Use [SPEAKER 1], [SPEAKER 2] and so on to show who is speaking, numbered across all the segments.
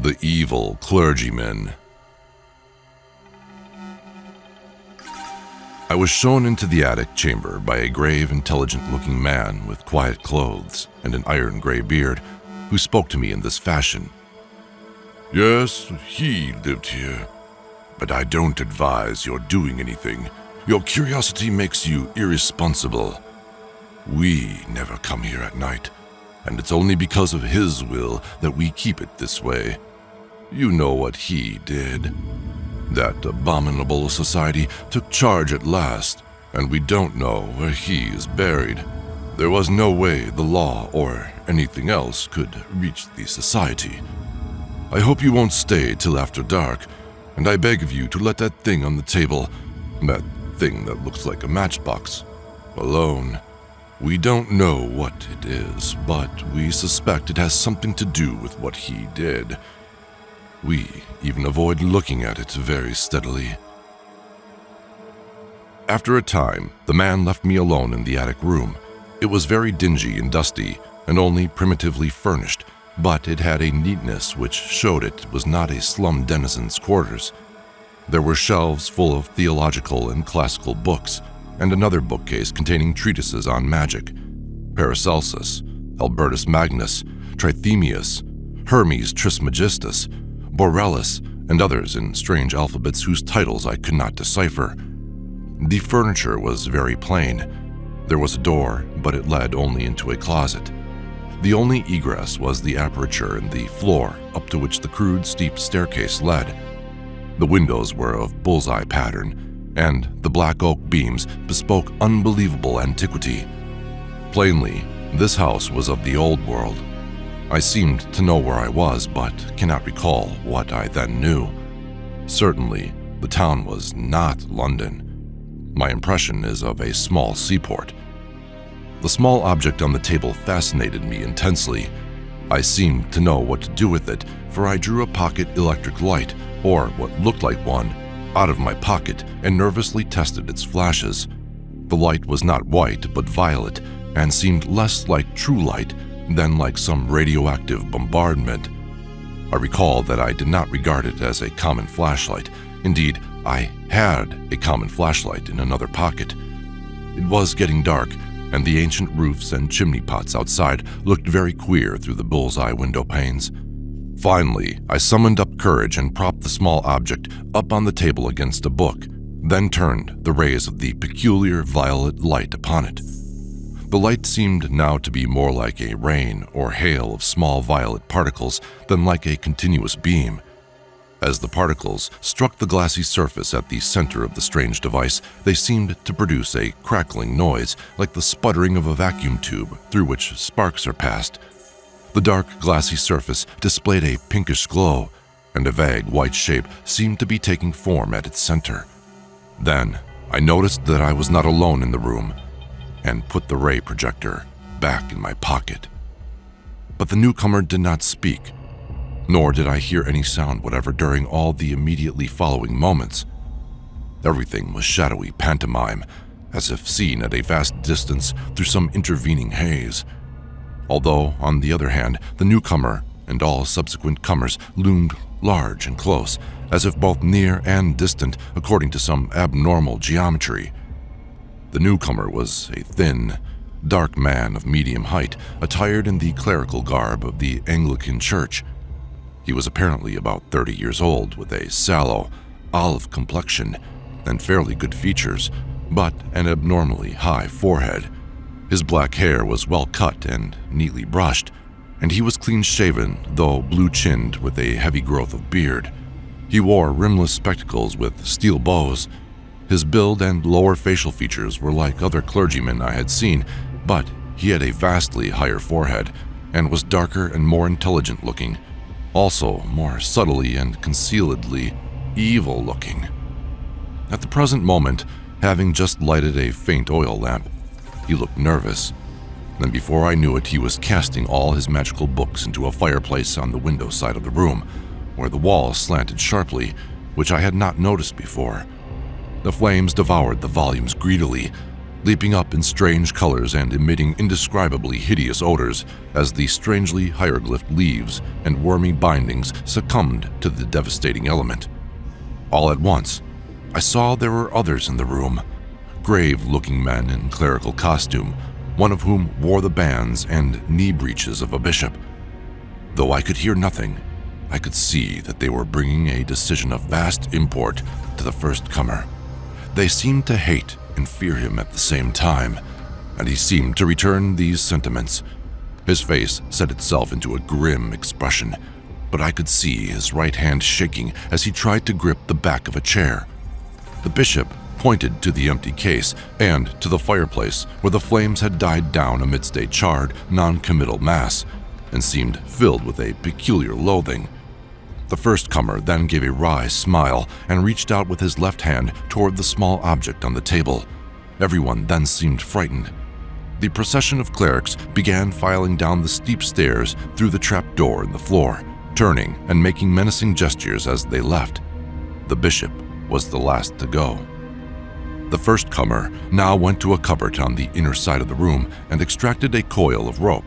[SPEAKER 1] The Evil Clergyman. I was shown into the attic chamber by a grave, intelligent-looking man with quiet clothes and an iron-gray beard, who spoke to me in this fashion.
[SPEAKER 2] Yes, he lived here, but I don't advise your doing anything. Your curiosity makes you irresponsible. We never come here at night, and it's only because of his will that we keep it this way. You know what he did. That abominable society took charge at last, and we don't know where he is buried. There was no way the law or anything else could reach the society. I hope you won't stay till after dark, and I beg of you to let that thing on the table, that thing that looks like a matchbox, alone. We don't know what it is, but we suspect it has something to do with what he did. We even avoid looking at it very steadily.
[SPEAKER 1] After a time, the man left me alone in the attic room. It was very dingy and dusty, and only primitively furnished, but it had a neatness which showed it was not a slum denizen's quarters. There were shelves full of theological and classical books, and another bookcase containing treatises on magic: Paracelsus, Albertus Magnus, Trithemius, Hermes Trismegistus, Borellus, and others in strange alphabets whose titles I could not decipher. The furniture was very plain. There was a door, but it led only into a closet. The only egress was the aperture in the floor up to which the crude, steep staircase led. The windows were of bullseye pattern, and the black oak beams bespoke unbelievable antiquity. Plainly, this house was of the old world. I seemed to know where I was, but cannot recall what I then knew. Certainly, the town was not London. My impression is of a small seaport. The small object on the table fascinated me intensely. I seemed to know what to do with it, for I drew a pocket electric light, or what looked like one, out of my pocket and nervously tested its flashes. The light was not white but violet, and seemed less like true light than like some radioactive bombardment. I recall that I did not regard it as a common flashlight. Indeed, I had a common flashlight in another pocket. It was getting dark, and the ancient roofs and chimney pots outside looked very queer through the bullseye window panes. Finally, I summoned up courage and propped the small object up on the table against a book, then turned the rays of the peculiar violet light upon it. The light seemed now to be more like a rain or hail of small violet particles than like a continuous beam. As the particles struck the glassy surface at the center of the strange device, they seemed to produce a crackling noise like the sputtering of a vacuum tube through which sparks are passed. The dark, glassy surface displayed a pinkish glow, and a vague white shape seemed to be taking form at its center. Then I noticed that I was not alone in the room, and put the ray projector back in my pocket. But the newcomer did not speak, nor did I hear any sound whatever during all the immediately following moments. Everything was shadowy pantomime, as if seen at a vast distance through some intervening haze. Although, on the other hand, the newcomer and all subsequent comers loomed large and close, as if both near and distant according to some abnormal geometry. The newcomer was a thin, dark man of medium height, attired in the clerical garb of the Anglican Church. He was apparently about 30 years old, with a sallow, olive complexion and fairly good features, but an abnormally high forehead. His black hair was well cut and neatly brushed, and he was clean-shaven, though blue-chinned with a heavy growth of beard. He wore rimless spectacles with steel bows. His build and lower facial features were like other clergymen I had seen, but he had a vastly higher forehead and was darker and more intelligent-looking, also more subtly and concealedly evil-looking. At the present moment, having just lighted a faint oil lamp, he looked nervous, and before I knew it, he was casting all his magical books into a fireplace on the window side of the room, where the wall slanted sharply, which I had not noticed before. The flames devoured the volumes greedily, leaping up in strange colors and emitting indescribably hideous odors as the strangely hieroglyphed leaves and wormy bindings succumbed to the devastating element. All at once, I saw there were others in the room, grave-looking men in clerical costume, one of whom wore the bands and knee breeches of a bishop. Though I could hear nothing, I could see that they were bringing a decision of vast import to the first comer. They seemed to hate and fear him at the same time, and he seemed to return these sentiments. His face set itself into a grim expression, but I could see his right hand shaking as he tried to grip the back of a chair. The bishop pointed to the empty case and to the fireplace where the flames had died down amidst a charred, non-committal mass, and seemed filled with a peculiar loathing. The first comer then gave a wry smile and reached out with his left hand toward the small object on the table. Everyone then seemed frightened. The procession of clerics began filing down the steep stairs through the trap door in the floor, turning and making menacing gestures as they left. The bishop was the last to go. The first comer now went to a cupboard on the inner side of the room and extracted a coil of rope.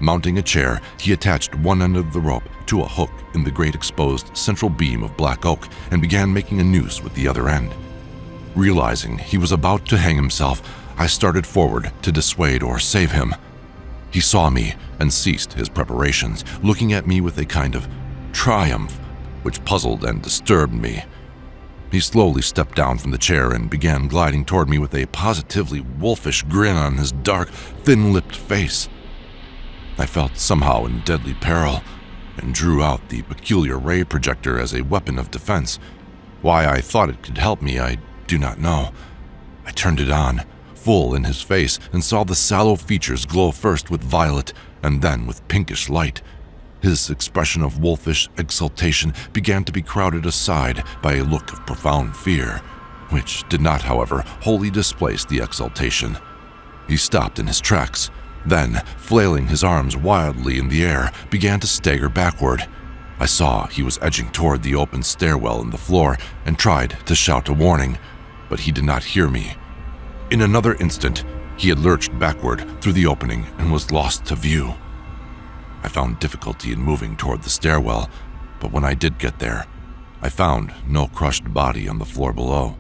[SPEAKER 1] Mounting a chair, he attached one end of the rope to a hook in the great exposed central beam of black oak and began making a noose with the other end. Realizing he was about to hang himself, I started forward to dissuade or save him. He saw me and ceased his preparations, looking at me with a kind of triumph which puzzled and disturbed me. He slowly stepped down from the chair and began gliding toward me with a positively wolfish grin on his dark, thin-lipped face. I felt somehow in deadly peril and drew out the peculiar ray projector as a weapon of defense. Why I thought it could help me, I do not know. I turned it on, full in his face, and saw the sallow features glow first with violet and then with pinkish light. His expression of wolfish exultation began to be crowded aside by a look of profound fear, which did not, however, wholly displace the exultation. He stopped in his tracks, then, flailing his arms wildly in the air, began to stagger backward. I saw he was edging toward the open stairwell in the floor and tried to shout a warning, but he did not hear me. In another instant, he had lurched backward through the opening and was lost to view. I found difficulty in moving toward the stairwell, but when I did get there, I found no crushed body on the floor below.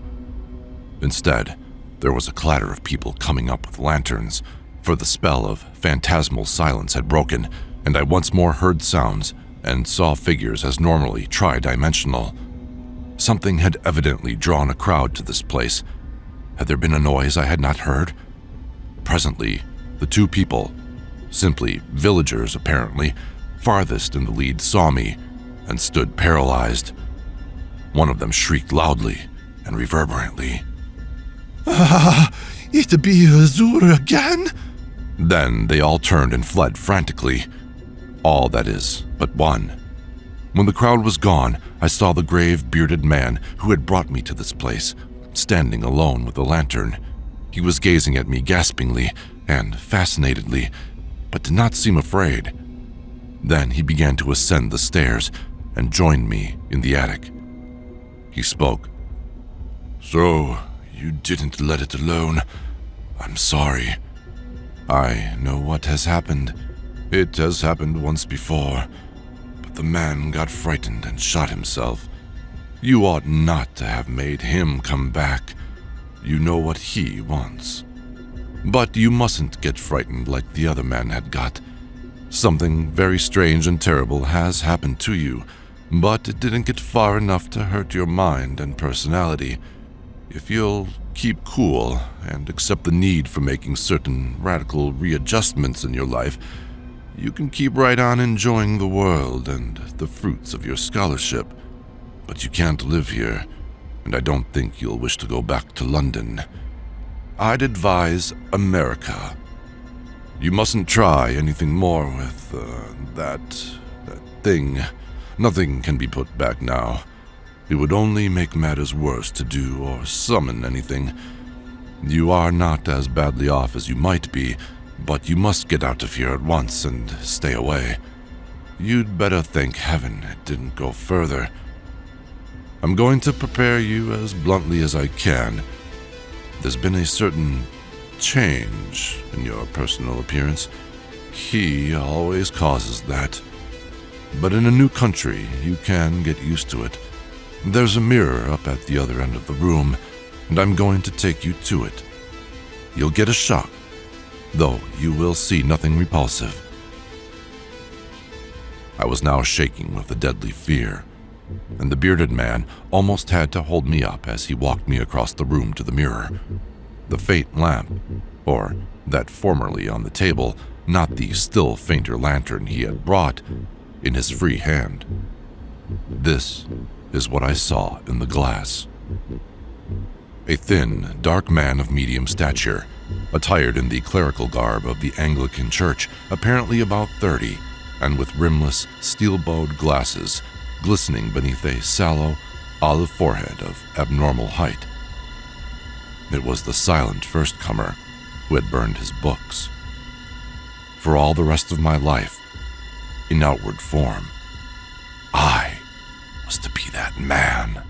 [SPEAKER 1] Instead, there was a clatter of people coming up with lanterns, for the spell of phantasmal silence had broken, and I once more heard sounds and saw figures as normally tri-dimensional. Something had evidently drawn a crowd to this place. Had there been a noise I had not heard? Presently, the two people, simply villagers apparently, farthest in the lead saw me and stood paralyzed. One of them shrieked loudly and reverberantly,
[SPEAKER 3] "Ah, it be Azur again?"
[SPEAKER 1] Then they all turned and fled frantically. All, that is, but one. When the crowd was gone, I saw the grave, bearded man who had brought me to this place, standing alone with a lantern. He was gazing at me gaspingly and fascinatedly, but did not seem afraid. Then he began to ascend the stairs and joined me in the attic. He spoke.
[SPEAKER 2] "So, you didn't let it alone. I'm sorry."
[SPEAKER 1] "I know what has happened. It has happened once before, but the man got frightened and shot himself. You ought not to have made him come back. You know what he wants. But you mustn't get frightened like the other man had got. Something very strange and terrible has happened to you, but it didn't get far enough to hurt your mind and personality. If you'll keep cool and accept the need for making certain radical readjustments in your life, you can keep right on enjoying the world and the fruits of your scholarship. But you can't live here, and I don't think you'll wish to go back to London. I'd advise America. You mustn't try anything more with that thing. Nothing can be put back now. It would only make matters worse to do or summon anything. You are not as badly off as you might be, but you must get out of here at once and stay away. You'd better thank heaven it didn't go further. I'm going to prepare you as bluntly as I can. There's been a certain change in your personal appearance. He always causes that. But in a new country, you can get used to it. There's a mirror up at the other end of the room, and I'm going to take you to it. You'll get a shock, though you will see nothing repulsive. I was now shaking with a deadly fear, and the bearded man almost had to hold me up as he walked me across the room to the mirror. The faint lamp, or that formerly on the table, not the still fainter lantern he had brought, in his free hand. This is what I saw in the glass. A thin, dark man of medium stature, attired in the clerical garb of the Anglican Church, apparently about 30, and with rimless, steel-bowed glasses glistening beneath a sallow, olive forehead of abnormal height. It was the silent first-comer who had burned his books. For all the rest of my life, in outward form, I was to be that man.